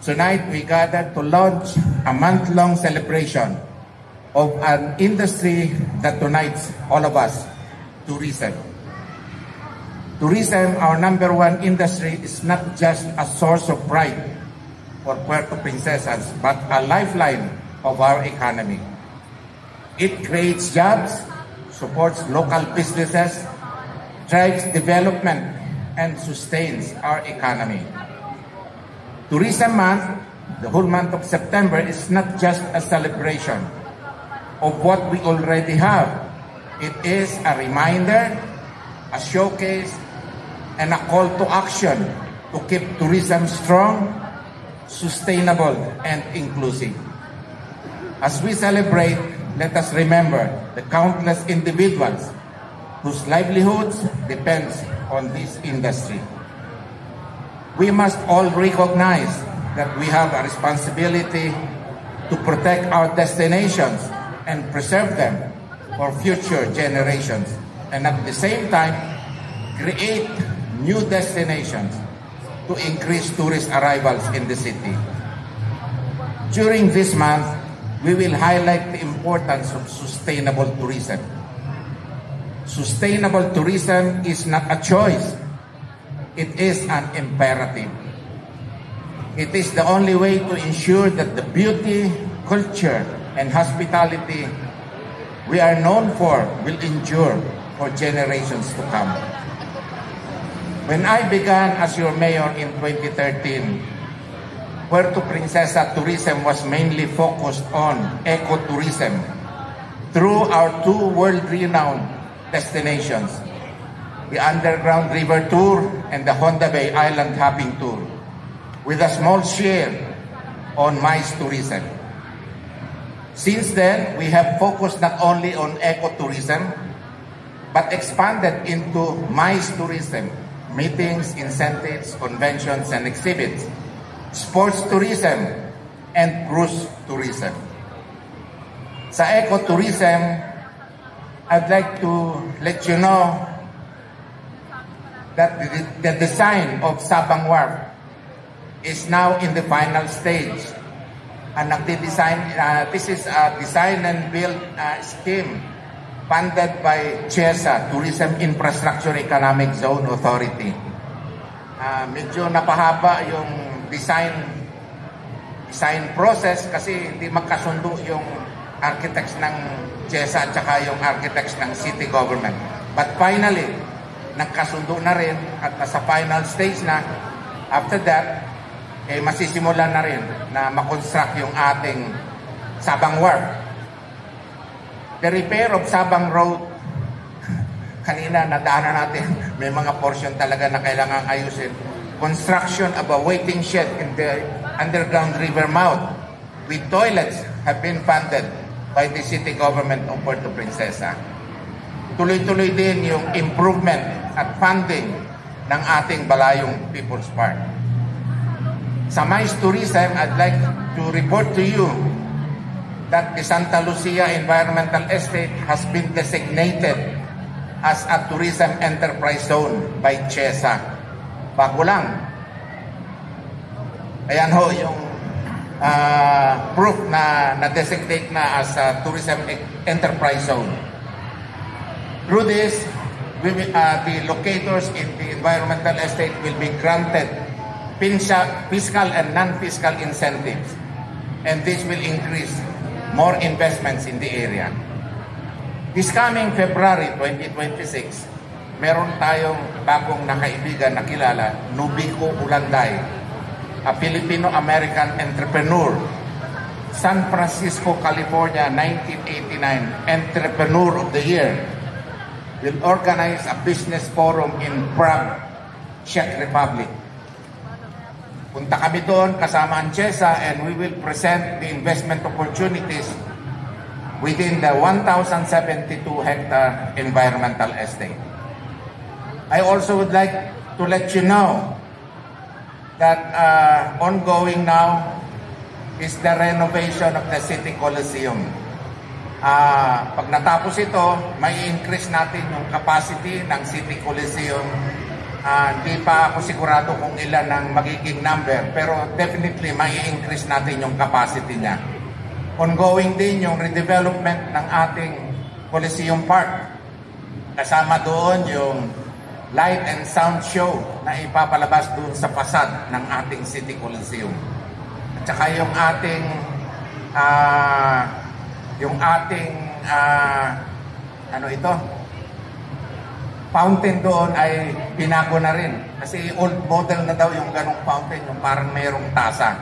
Tonight, we gathered to launch a month-long celebration of an industry that unites all of us, tourism. Tourism, our number one industry, is not just a source of pride for Puerto Princesas, but a lifeline of our economy. It creates jobs, supports local businesses, drives development, and sustains our economy. Tourism Month, the whole month of September, is not just a celebration of what we already have. It is a reminder, a showcase, and a call to action to keep tourism strong, sustainable, and inclusive. As we celebrate, let us remember the countless individuals whose livelihoods depends on this industry. We must all recognize that we have a responsibility to protect our destinations and preserve them for future generations, and at the same time, create new destinations to increase tourist arrivals in the city. During this month, we will highlight the importance of sustainable tourism. Sustainable tourism is not a choice. It is an imperative. It is the only way to ensure that the beauty, culture, and hospitality we are known for will endure for generations to come. When I began as your mayor in 2013, Puerto Princesa tourism was mainly focused on ecotourism through our two world-renowned destinations, the Underground River Tour and the Honda Bay Island Hopping Tour, with a small share on MICE tourism. Since then, we have focused not only on ecotourism, but expanded into MICE tourism, meetings, incentives, conventions, and exhibits, sports tourism, and cruise tourism. Sa ecotourism, I'd like to let you know that the design of Sabang Wharf is now in the final stage. This is a design and build scheme funded by CHESA, Tourism Infrastructure Economic Zone Authority. Medyo napahaba yung design process kasi hindi magkasundo yung architects ng CHESA at saka yung architects ng city government. But finally, nagkasundo na rin at nasa final stage na. After that, masisimulan na rin na makonstruct yung ating Sabang Wharf. The repair of Sabang Road, kanina nadaanan natin, may mga portion talaga na kailangan ayusin. Construction of a waiting shed in the underground river mouth with toilets have been funded by the city government of Puerto Princesa. Tuloy-tuloy din yung improvement at funding ng ating Balayong People's Park. Sa MICE Tourism, I'd like to report to you that the Santa Lucia Environmental Estate has been designated as a tourism enterprise zone by CHESA. Bago lang. Ayan ho yung proof na na-designate na as a tourism enterprise zone. Through this, the locators in the environmental estate will be granted fiscal and non-fiscal incentives, and this will increase more investments in the area. This coming February 2026, meron tayong bagong nakaibigan na kilala, Nubico Ulanday, a Filipino-American entrepreneur, San Francisco, California, 1989 Entrepreneur of the Year, will organize a business forum in Prague, Czech Republic. Punta kami doon kasama ang CHESA, and we will present the investment opportunities within the 1,072-hectare environmental estate. I also would like to let you know that ongoing now is the renovation of the City Coliseum. Pag natapos ito, may increase natin yung capacity ng City Coliseum Hindi pa ako sigurado kung ilan ang magiging number, pero definitely mai-increase natin yung capacity niya. Ongoing din yung redevelopment ng ating Coliseum Park. Kasama doon yung light and sound show na ipapalabas doon sa fasad ng ating City Coliseum. At saka yung ating fountain doon ay binago na rin. Kasi old model na daw yung ganong fountain, yung parang mayroong tasa.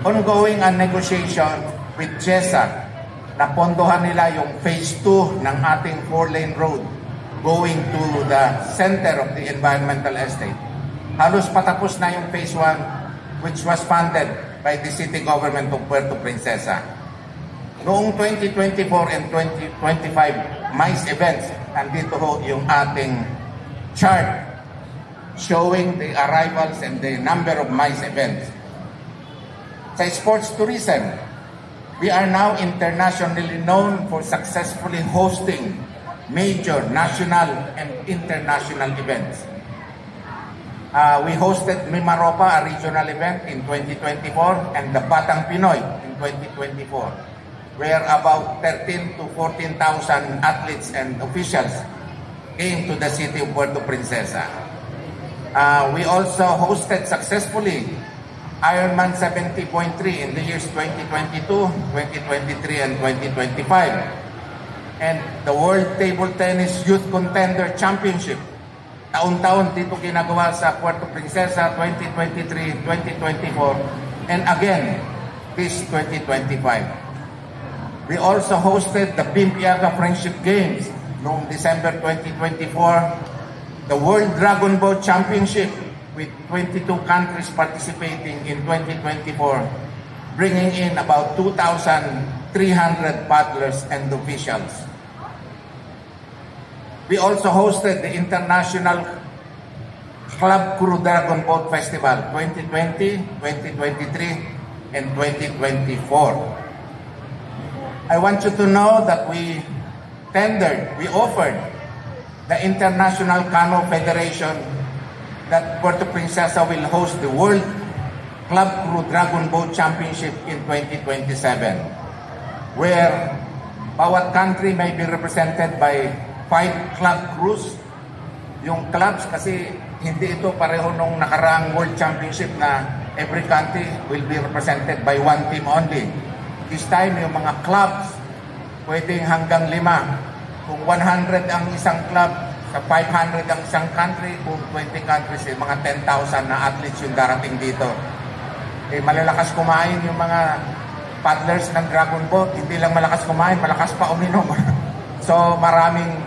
Ongoing ang negotiation with GESA na pondohan nila yung phase 2 ng ating 4-lane road going to the center of the environmental estate. Halos patapos na yung phase 1 which was funded by the city government of Puerto Princesa. Noong 2024 and 2025 MICE events, nandito ho yung ating chart showing the arrivals and the number of MICE events. Sa sports tourism, we are now internationally known for successfully hosting major national and international events. We hosted Mimaropa, a regional event in 2024, and the Batang Pinoy in 2024. Where about 13,000 to 14,000 athletes and officials came to the city of Puerto Princesa. We also hosted successfully Ironman 70.3 in the years 2022, 2023, and 2025. And the World Table Tennis Youth Contender Championship. Taon-taon dito ginagawa sa Puerto Princesa 2023, 2024, and again this 2025. We also hosted the Bimpiaga Friendship Games noong December 2024, the World Dragon Boat Championship with 22 countries participating in 2024, bringing in about 2,300 paddlers and officials. We also hosted the International Club Crew Dragon Boat Festival 2020, 2023, and 2024. I want you to know that we offered the International Canoe Federation that Puerto Princesa will host the World Club Crew Dragon Boat Championship in 2027, where bawat country may be represented by 5 club crews. Yung clubs kasi hindi ito pareho nung nakaraang World Championship na every country will be represented by 1 team only. This time, yung mga clubs, pwedeng hanggang 5. Kung 100 ang isang club, sa 500 ang isang country, kung 20 countries, mga 10,000 na athletes yung darating dito. Malalakas kumain yung mga paddlers ng Dragon Boat. Hindi lang malakas kumain, malakas pa uminom. So, maraming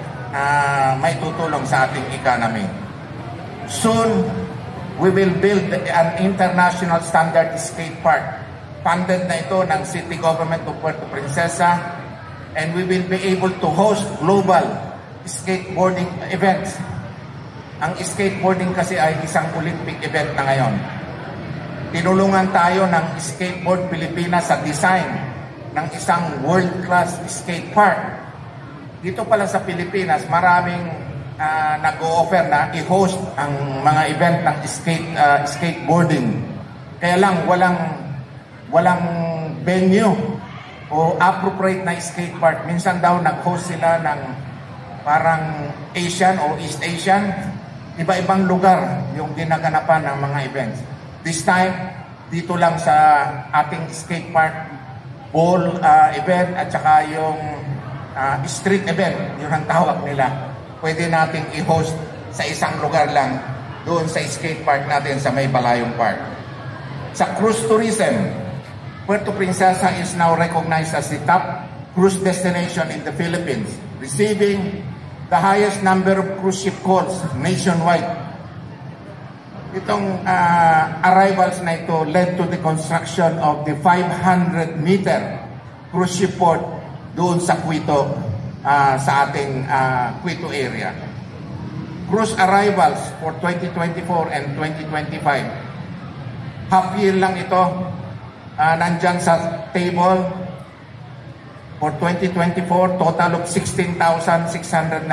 may tutulong sa ating economy. Soon, we will build an international standard skate park. Funded na ito ng City Government of Puerto Princesa, and we will be able to host global skateboarding events. Ang skateboarding kasi ay isang Olympic event na ngayon. Tinulungan tayo ng Skateboard Pilipinas sa design ng isang world-class skate park. Dito pala sa Pilipinas, maraming nag-o-offer na i-host ang mga event ng skateboarding. Kaya lang walang venue o appropriate na skate park. Minsan daw nag-host sila ng parang Asian o East Asian, iba-ibang lugar yung ginaganapan ng mga events. This time, dito lang sa ating skate park, ball event at saka yung street event, yun ang tawag nila. Pwede nating i-host sa isang lugar lang doon sa skate park natin sa May Balayong Park. Sa cruise tourism, Puerto Princesa is now recognized as the top cruise destination in the Philippines, receiving the highest number of cruise ship calls nationwide. Itong arrivals na ito led to the construction of the 500-meter cruise ship port doon sa Quito, sa ating Quito area. Cruise arrivals for 2024 and 2025. Half year lang ito. Nandyan sa table for 2024, total of 16,694.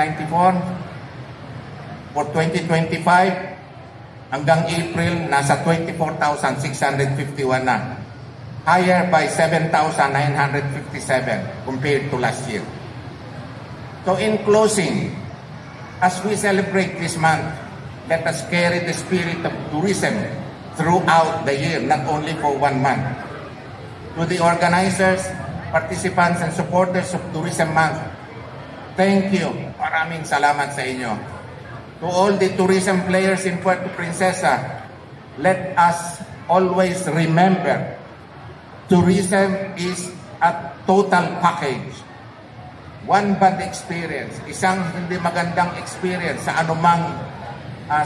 For 2025, hanggang April, nasa 24,651 na. Higher by 7,957 compared to last year. So in closing, as we celebrate this month, let us carry the spirit of tourism throughout the year, not only for 1 month. To the organizers, participants, and supporters of Tourism Month, thank you. Maraming salamat sa inyo. To all the tourism players in Puerto Princesa, let us always remember, tourism is a total package. One bad experience, isang hindi magandang experience sa anumang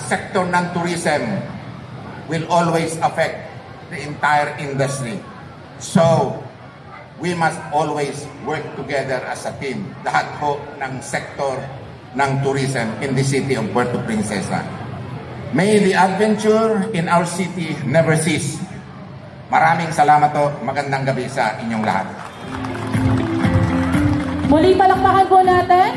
sector ng tourism will always affect the entire industry. So, we must always work together as a team. Lahat po ng sektor ng tourism in the city of Puerto Princesa. May the adventure in our city never cease. Maraming salamat po. Magandang gabi sa inyong lahat. Muli palakpakan po natin